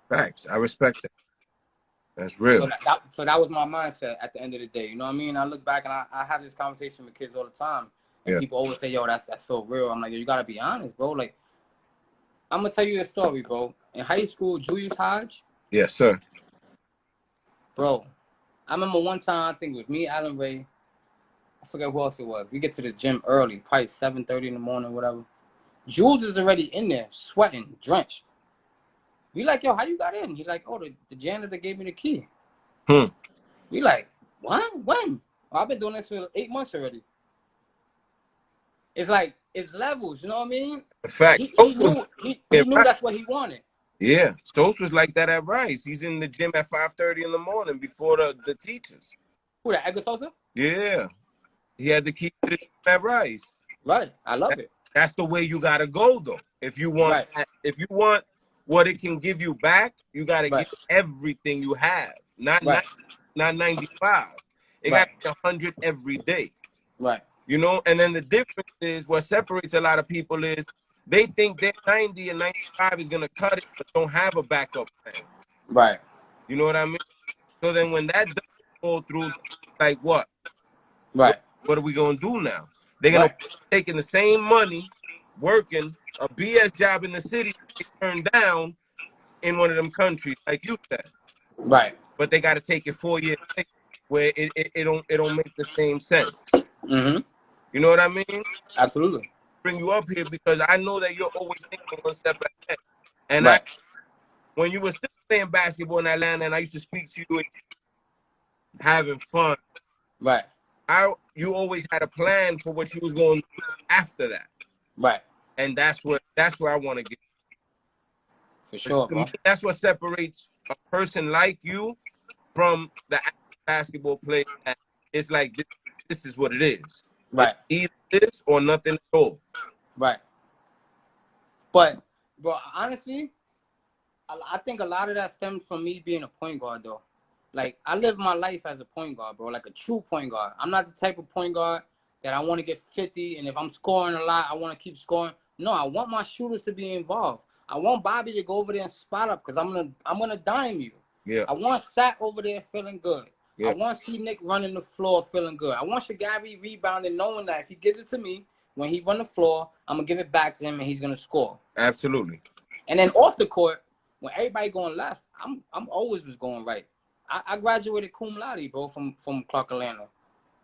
Facts. I respect that. That's real. So that was my mindset at the end of the day. You know what I mean? I look back and I have this conversation with kids all the time. And people always say, yo, that's so real. I'm like, yo, you got to be honest, bro. Like, I'm going to tell you a story, bro. In high school, Julius Hodge. Yes, sir. Bro, I remember one time, I think it was me, Alan Ray. I forget who else it was. We get to the gym early, probably 7:30 in the morning, whatever. Jules is already in there, sweating, drenched. We like, yo, how you got in? He like, oh, the janitor gave me the key. We like, what? When? Well, I've been doing this for 8 months already. It's like, it's levels, you know what I mean? In fact, he knew that's what he wanted. Yeah, Stokes was like that at Rice. He's in the gym at 5:30 in the morning before the teachers. Who, that Edgar Sosa? Yeah, he had the key to the gym at Rice. Right, I love it. That's the way you gotta go, though. If you want, what it can give you back, you gotta give everything you have. Not 95. It got to be 100 every day. Right. You know, and then the difference is what separates a lot of people is they think their 90 and 95 is gonna cut it, but don't have a backup plan. Right. You know what I mean? So then when that doesn't go through, like what? Right. What are we gonna do now? They're gonna taking the same money, working a BS job in the city, turned down in one of them countries, like you said. Right. But they got to take it 4 years later, where it don't make the same sense. You know what I mean? Absolutely. Bring you up here because I know that you're always thinking one step ahead. And when you were still playing basketball in Atlanta, and I used to speak to you, and having fun. Right. You always had a plan for what you was going to do after that. Right. And that's where I want to get. For sure, bro. That's what separates a person like you from the basketball player that it's like this is what it is. Right. It's either this or nothing at all. Right. But, bro, honestly, I think a lot of that stems from me being a point guard, though. Like, I live my life as a point guard, bro, like a true point guard. I'm not the type of point guard that I want to get 50, and if I'm scoring a lot, I want to keep scoring. No, I want my shooters to be involved. I want Bobby to go over there and spot up because I'm gonna dime you. Yeah. I want Sack over there feeling good. Yeah. I want C Nick running the floor feeling good. I want Shagari rebounding, knowing that if he gives it to me, when he run the floor, I'm gonna give it back to him and he's gonna score. Absolutely. And then off the court, when everybody going left, I'm always was going right. I graduated cum laude, bro, from Clark Atlanta.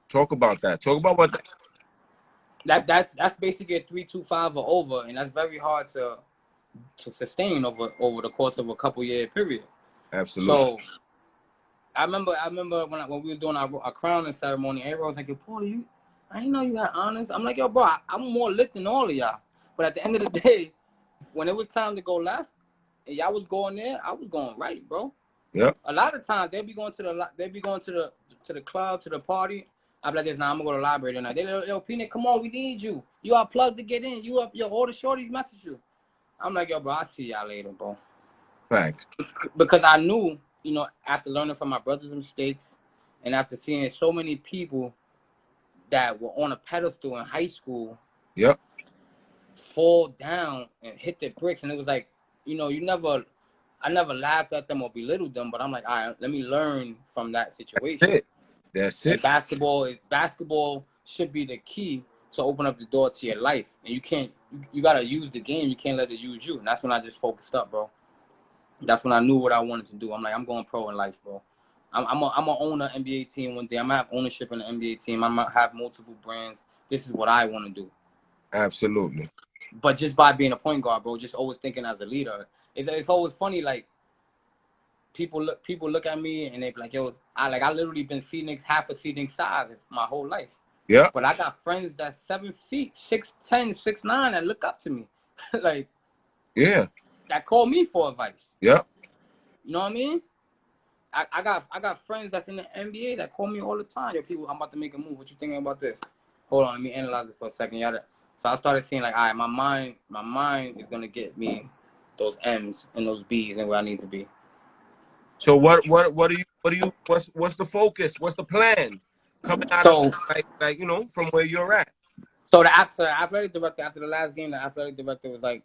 Talk about that. Talk about what that's basically a 3.25 or over, and that's very hard to sustain over the course of a couple year period. Absolutely. So I remember when we were doing our crowning ceremony, everyone was like, "Yo, Paulie, I didn't know you had honors." I'm like, "Yo, bro, I'm more lit than all of y'all." But at the end of the day, when it was time to go left, and y'all was going there, I was going right, bro. Yep. A lot of times they'd be going to the club, to the party. I'm like, "This, nah, I'm gonna go to the library tonight." They like, "Yo, Peanut, come on, we need you. You are plugged to get in. You up? Yo, all the shorties message you." I'm like, "Yo, bro, I'll see y'all later, bro." Facts. Because I knew, after learning from my brother's mistakes, and after seeing so many people that were on a pedestal in high school, yep, fall down and hit the bricks, and it was like, I never laughed at them or belittled them, but I'm like, all right, let me learn from that situation. That's it. And basketball should be the key to open up the door to your life. And you gotta use the game. You can't let it use you. And that's when I just focused up, bro. That's when I knew what I wanted to do. I'm like, I'm going pro in life, bro. I'm gonna own an NBA team one day. I'm gonna have ownership in the NBA team. I'm gonna have multiple brands. This is what I want to do. Absolutely. But just by being a point guard, bro, just always thinking as a leader. It's always funny, like, people look at me and they be like, "Yo, I literally been half a C-Nick's size my whole life." Yeah. But I got friends that's 7 feet, 6'10", 6'9", that look up to me, like, yeah, that call me for advice. Yeah. You know what I mean? I got friends that's in the NBA that call me all the time. Yo, people, I'm about to make a move. What you thinking about this? Hold on, let me analyze it for a second. So I started seeing, like, all right, my mind is gonna get me those M's and those B's and where I need to be. So what's the focus? What's the plan coming out of like from where you're at? So the athletic director, after the last game, the athletic director was like,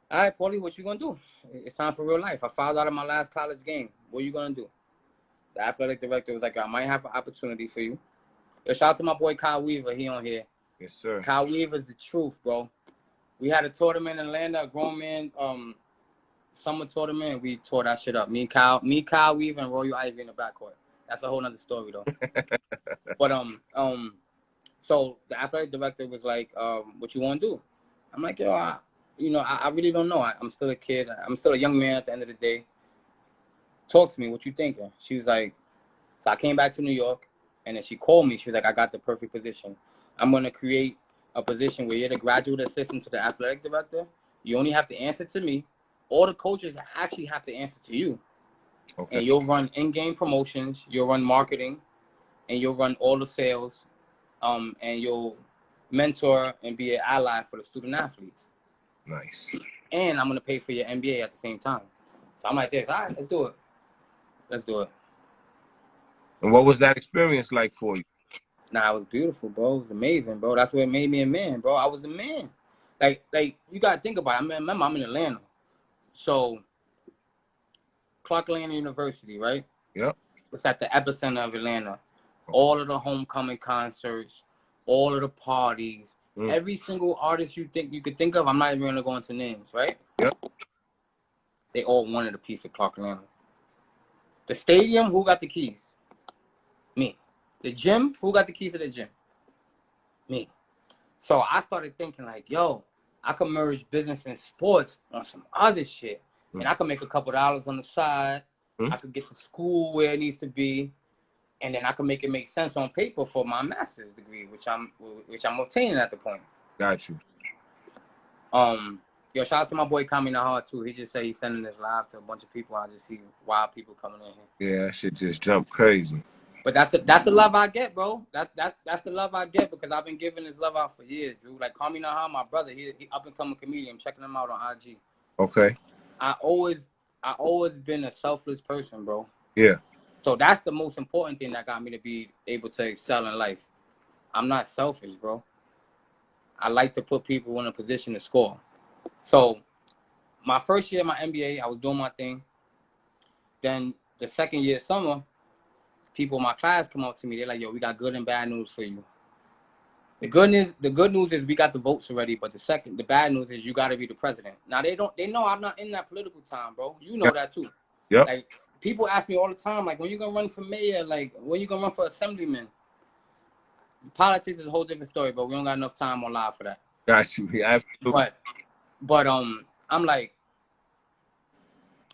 "All right, Paulie, what you gonna do? It's time for real life. I fouled out of my last college game. What are you gonna do?" The athletic director was like, "I might have an opportunity for you." Yo, shout out to my boy Kyle Weaver. He on here. Yes, sir. Kyle Weaver's the truth, bro. We had a tournament in Atlanta, a grown man summer tournament. We tore that shit up. Me, Kyle Weaver, and Royal Ivy in the backcourt. That's a whole nother story, though. But so the athletic director was like, "What you want to do?" I'm like, "Yo, I really don't know. I'm still a kid. I'm still a young man at the end of the day. Talk to me. What you thinking?" She was like, so I came back to New York, and then she called me. She was like, "I got the perfect position. I'm going to create a position where you're the graduate assistant to the athletic director. You only have to answer to me. All the coaches actually have to answer to you. Okay. And you'll run in-game promotions. You'll run marketing. And you'll run all the sales. And you'll mentor and be an ally for the student athletes." Nice. And I'm going to pay for your MBA at the same time. So I'm like, this, all right, let's do it. Let's do it. And what was that experience like for you? Nah, it was beautiful, bro. It was amazing, bro. That's what made me a man, bro. I was a man. Like you got to think about it. I remember I'm in Atlanta. So Clark Atlanta University, right? Yep. It's at the epicenter of Atlanta. Okay. All of the homecoming concerts, all of the parties, every single artist you could think of, I'm not even going to go into names, right? Yep. They all wanted a piece of Clark Atlanta. The stadium, who got the keys? Me. The gym, who got the keys to the gym? Me. So I started thinking, like, yo, I could merge business and sports on some other shit. And I could make a couple dollars on the side. I could get the school where it needs to be. And then I could make it make sense on paper for my master's degree, which I'm obtaining at the point. Got you. Yo, shout out to my boy Kami Nahar too. He just said he's sending this live to a bunch of people. I just see wild people coming in here. Yeah, that shit just jumped crazy. But that's the love I get, bro. That's the love I get because I've been giving this love out for years, Drew. Like Kwame Naha, my brother, he up and coming comedian. I'm checking him out on IG. Okay. I always been a selfless person, bro. Yeah. So that's the most important thing that got me to be able to excel in life. I'm not selfish, bro. I like to put people in a position to score. So my first year of my MBA, I was doing my thing. Then the second year summer, people in my class come up to me. They're like, yo, we got good and bad news for you. The good news is we got the votes already, but the bad news is you got to be the president. Now they know I'm not in that political time, bro. You know that too. Yep. Like people ask me all the time, like, when you gonna run for mayor? Like, when you gonna run for assemblyman? Politics is a whole different story, but we don't got enough time on live for that. Got you. Yeah, absolutely. But I'm like,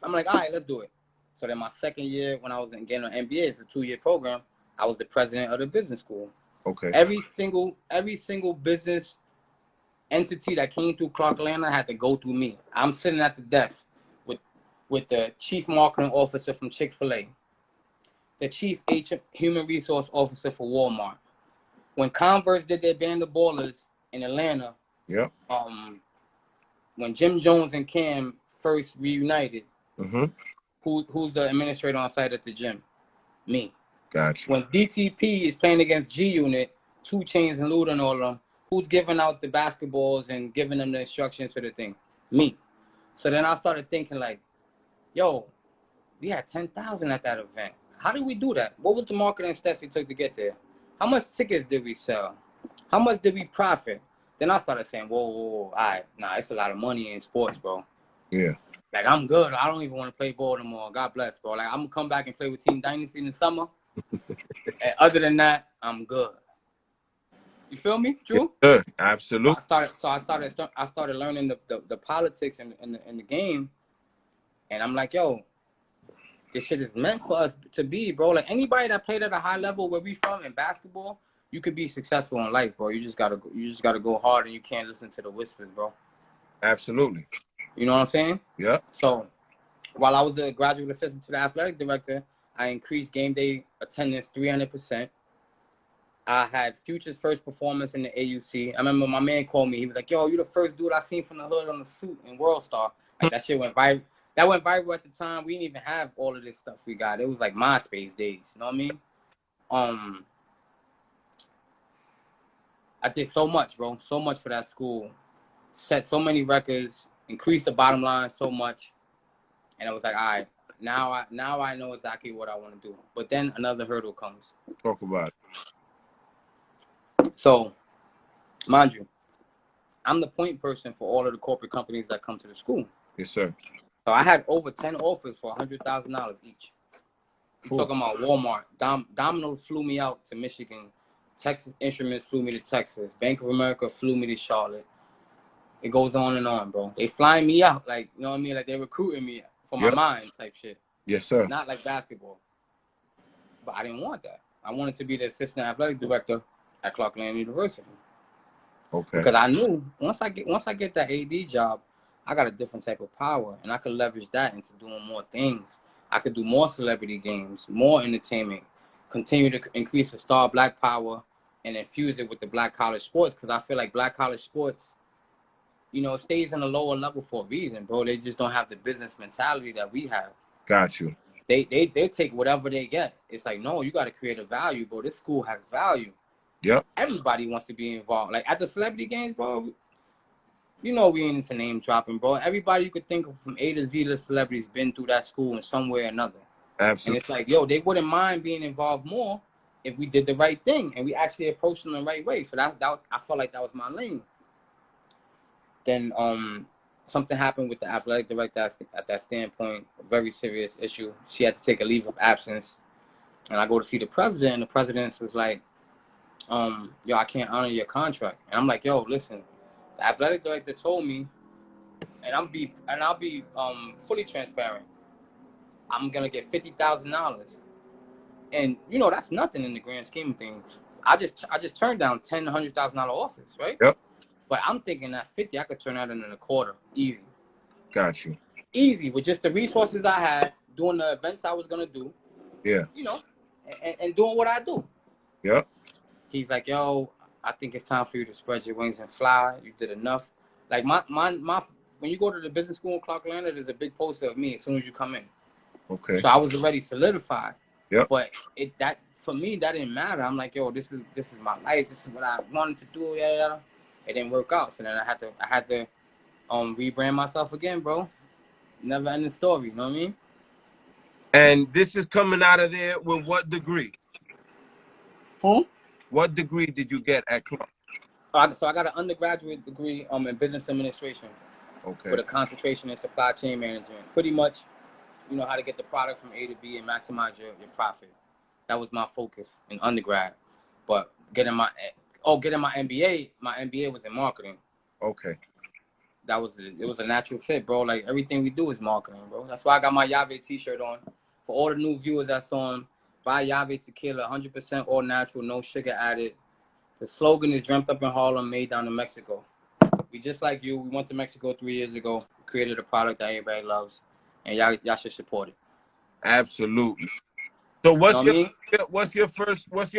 all right, let's do it. So then my second year, when I was getting an MBA, it's a 2-year program. I was the president of the business school. Okay. Every single business entity that came through Clark Atlanta had to go through me. I'm sitting at the desk with the chief marketing officer from Chick-fil-A, the chief human resource officer for Walmart. When Converse did their Band of Ballers in Atlanta, yep. When Jim Jones and Cam first reunited, mm-hmm. who's the administrator on site at the gym? Me. Gotcha. When DTP is playing against G Unit, 2 Chainz and Luda and all of them, who's giving out the basketballs and giving them the instructions for the thing? Me. So then I started thinking like, yo, we had 10,000 at that event. How did we do that? What was the marketing steps we took to get there? How much tickets did we sell? How much did we profit? Then I started saying, whoa, all right, nah, it's a lot of money in sports, bro. Yeah. Like, I'm good. I don't even want to play ball anymore. God bless, bro. Like, I'm going to come back and play with Team Dynasty in the summer. And other than that, I'm good. You feel me, Drew? Good. Absolutely. So I started learning the politics in the game. And I'm like, yo, this shit is meant for us to be, bro. Like, anybody that played at a high level where we from in basketball, you could be successful in life, bro. You just gotta go hard, and you can't listen to the whispers, bro. Absolutely. You know what I'm saying? Yeah. So while I was a graduate assistant to the athletic director, I increased game day attendance 300%. I had Future's first performance in the AUC. I remember my man called me. He was like, yo, you the first dude I seen from the hood on the suit in World Star. Like, that shit went viral. That went viral at the time. We didn't even have all of this stuff we got. It was like MySpace days. You know what I mean? I did so much, bro. So much for that school. Set so many records. Increased the bottom line so much. And I was like, all right, now I know exactly what I want to do. But then another hurdle comes. Talk about it. So, mind you, I'm the point person for all of the corporate companies that come to the school. Yes, sir. So I had over 10 offers for $100,000 each. You're talking about Walmart. Domino's flew me out to Michigan. Texas Instruments flew me to Texas. Bank of America flew me to Charlotte. It goes on and on, bro. They flying me out, like, you know what I mean? Like, they're recruiting me for my mind type shit. Yes, sir. Not like basketball. But I didn't want that. I wanted to be the assistant athletic director at Clark Atlanta University. Okay. Because I knew once I get that AD job, I got a different type of power, and I could leverage that into doing more things. I could do more celebrity games, more entertainment, continue to increase the star black power, and infuse it with the black college sports. Because I feel like black college sports, you know, stays in a lower level for a reason, bro. They just don't have the business mentality that we have. Got you. They take whatever they get. It's like, no, you got to create a value, bro. This school has value. Yep. Everybody wants to be involved. Like, at the celebrity games, bro, you know we ain't into name dropping, bro. Everybody you could think of from A to Z of celebrities been through that school in some way or another. Absolutely. And it's like, yo, they wouldn't mind being involved more if we did the right thing and we actually approached them the right way. So that I felt like that was my lane. Then something happened with the athletic director at that standpoint, a very serious issue. She had to take a leave of absence. And I go to see the president, and the president was like, yo, I can't honor your contract. And I'm like, yo, listen, the athletic director told me, and I'll be fully transparent. I'm gonna get $50,000, and you know that's nothing in the grand scheme of things. I just turned down $100,000 offers, right? Yep. But I'm thinking that 50, I could turn out in a quarter, easy. Got you. Easy with just the resources I had, doing the events I was gonna do. Yeah. You know, and doing what I do. Yep. He's like, yo, I think it's time for you to spread your wings and fly. You did enough. Like my when you go to the business school in Clark Atlanta, there's a big poster of me as soon as you come in. Okay. So I was already solidified. Yep. But that for me, that didn't matter. I'm like, yo, this is my life. This is what I wanted to do. Yeah. It didn't work out. So then I had to rebrand myself again, bro. Never ending story. You know what I mean? And this is coming out of there with what degree? What degree did you get at Clark? So I got an undergraduate degree in business administration. Okay. With a concentration in supply chain management. Pretty much, you know how to get the product from A to B and maximize your profit. That was my focus in undergrad. But getting my MBA, my MBA was in marketing. Okay. It was a natural fit, bro. Like everything we do is marketing, bro. That's why I got my Yave t-shirt on. For all the new viewers that's on, buy Yave tequila, 100% all natural, no sugar added. The slogan is dreamt up in Harlem, made down in Mexico. We just like you. We went to Mexico 3 years ago, created a product that everybody loves, and y'all should support it. Absolutely. So what's your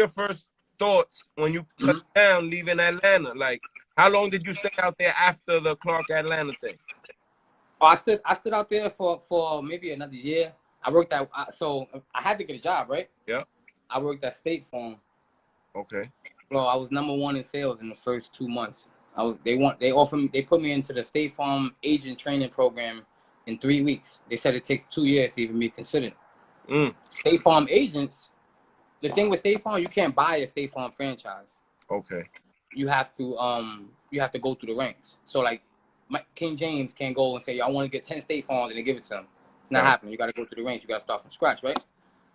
first thoughts when you touched down leaving Atlanta? Like, how long did you stay out there after the Clark Atlanta thing? Oh, I stood out there for maybe another year. I worked so I had to get a job, right? Yeah. I worked at State Farm. Okay. Bro, I was #1 in sales in the first 2 months. They put me into the State Farm agent training program in 3 weeks. They said it takes 2 years to even be considered. State Farm agents, the thing with State Farm, you can't buy a State Farm franchise. Okay. You have to go through the ranks. So like King James can't go and say, I want to get 10 State Farms and they give it to him. It's not happening. You got to go through the ranks. You got to start from scratch, right?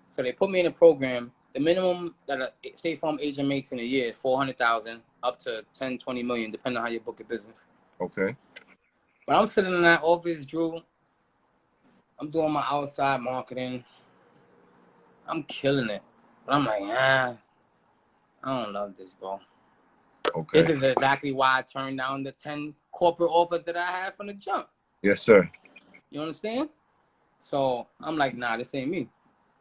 So they put me in a program. The minimum that a State Farm agent makes in a year is $400,000 up to 10, 20 million, depending on how you book your business. Okay. But I'm sitting in that office, Drew. I'm doing my outside marketing. I'm killing it. But I'm like, I don't love this, bro. Okay. This is exactly why I turned down the 10 corporate offers that I had from the jump. Yes, sir. You understand? So I'm like, nah, this ain't me.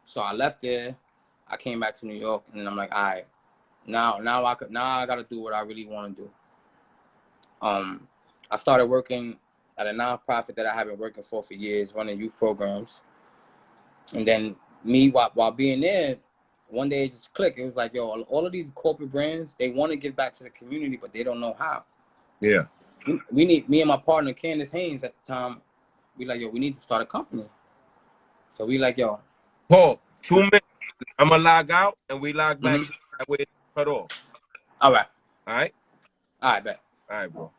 So I left there. I came back to New York, and then I'm like, all right, now I gotta do what I really want to do. I started working at a nonprofit that I have been working for years, running youth programs. And then while being there, one day it just clicked. It was like, yo, all of these corporate brands, they want to give back to the community, but they don't know how. Yeah. Me and my partner, Candace Haynes, at the time, we like, yo, we need to start a company. So we like, yo. Paul, 2 minutes. I'm going to log out, and we log back. That way it's cut off. All right. All right? All right, bet. All right, bro.